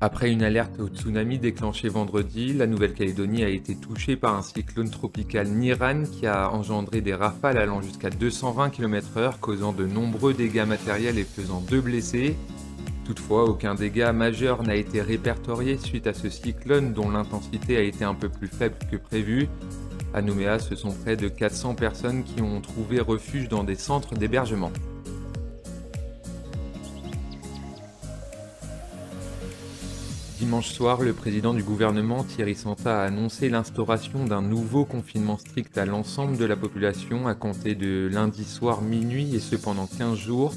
Après une alerte au tsunami déclenchée vendredi, la Nouvelle-Calédonie a été touchée par un cyclone tropical Niran qui a engendré des rafales allant jusqu'à 220 km/h, causant de nombreux dégâts matériels et faisant 2 blessés. Toutefois, aucun dégât majeur n'a été répertorié suite à ce cyclone dont l'intensité a été un peu plus faible que prévu. À Nouméa, ce sont près de 400 personnes qui ont trouvé refuge dans des centres d'hébergement. Dimanche soir, le président du gouvernement, Thierry Santa, a annoncé l'instauration d'un nouveau confinement strict à l'ensemble de la population à compter de lundi soir minuit et ce pendant 15 jours.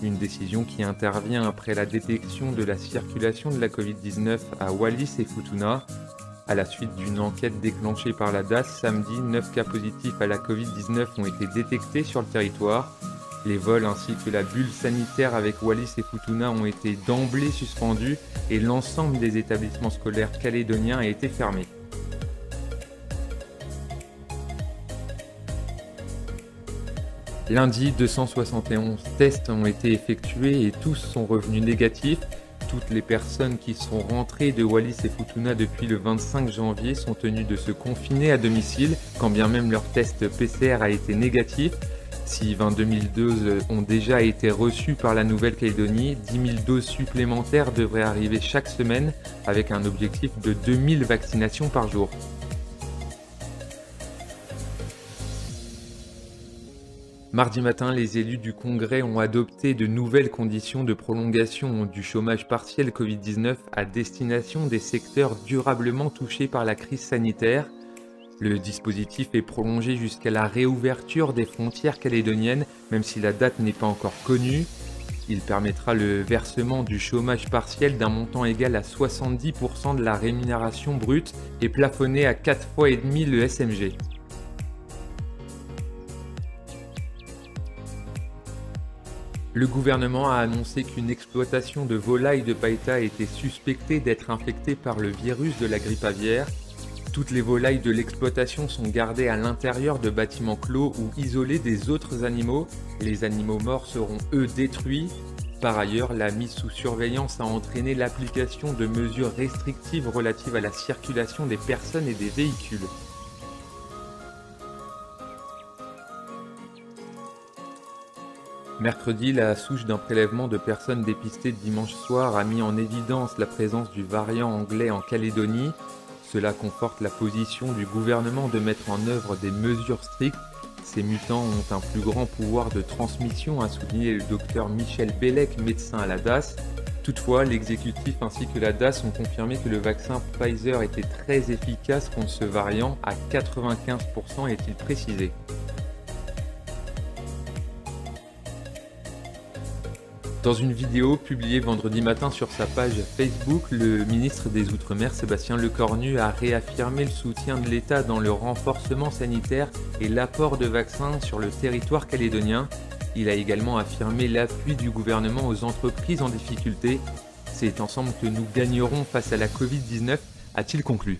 Une décision qui intervient après la détection de la circulation de la Covid-19 à Wallis et Futuna. À la suite d'une enquête déclenchée par la DAS, samedi, 9 cas positifs à la Covid-19 ont été détectés sur le territoire. Les vols ainsi que la bulle sanitaire avec Wallis et Futuna ont été d'emblée suspendus et l'ensemble des établissements scolaires calédoniens a été fermé. Lundi, 271 tests ont été effectués et tous sont revenus négatifs. Toutes les personnes qui sont rentrées de Wallis et Futuna depuis le 25 janvier sont tenues de se confiner à domicile, quand bien même leur test PCR a été négatif. Si 22 000 doses ont déjà été reçues par la Nouvelle-Calédonie, 10 000 doses supplémentaires devraient arriver chaque semaine avec un objectif de 2 000 vaccinations par jour. Mardi matin, les élus du Congrès ont adopté de nouvelles conditions de prolongation du chômage partiel Covid-19 à destination des secteurs durablement touchés par la crise sanitaire. Le dispositif est prolongé jusqu'à la réouverture des frontières calédoniennes, même si la date n'est pas encore connue. Il permettra le versement du chômage partiel d'un montant égal à 70% de la rémunération brute et plafonné à 4,5 fois le SMG. Le gouvernement a annoncé qu'une exploitation de volailles de païta était suspectée d'être infectée par le virus de la grippe aviaire. Toutes les volailles de l'exploitation sont gardées à l'intérieur de bâtiments clos ou isolés des autres animaux. Les animaux morts seront eux détruits. Par ailleurs, la mise sous surveillance a entraîné l'application de mesures restrictives relatives à la circulation des personnes et des véhicules. Mercredi, la souche d'un prélèvement de personnes dépistées dimanche soir a mis en évidence la présence du variant anglais en Calédonie. Cela conforte la position du gouvernement de mettre en œuvre des mesures strictes. Ces mutants ont un plus grand pouvoir de transmission, a souligné le docteur Michel Bellec, médecin à la DAS. Toutefois, l'exécutif ainsi que la DAS ont confirmé que le vaccin Pfizer était très efficace contre ce variant, à 95% est-il précisé. Dans une vidéo publiée vendredi matin sur sa page Facebook, le ministre des Outre-mer, Sébastien Lecornu, a réaffirmé le soutien de l'État dans le renforcement sanitaire et l'apport de vaccins sur le territoire calédonien. Il a également affirmé l'appui du gouvernement aux entreprises en difficulté. C'est ensemble que nous gagnerons face à la Covid-19, a-t-il conclu.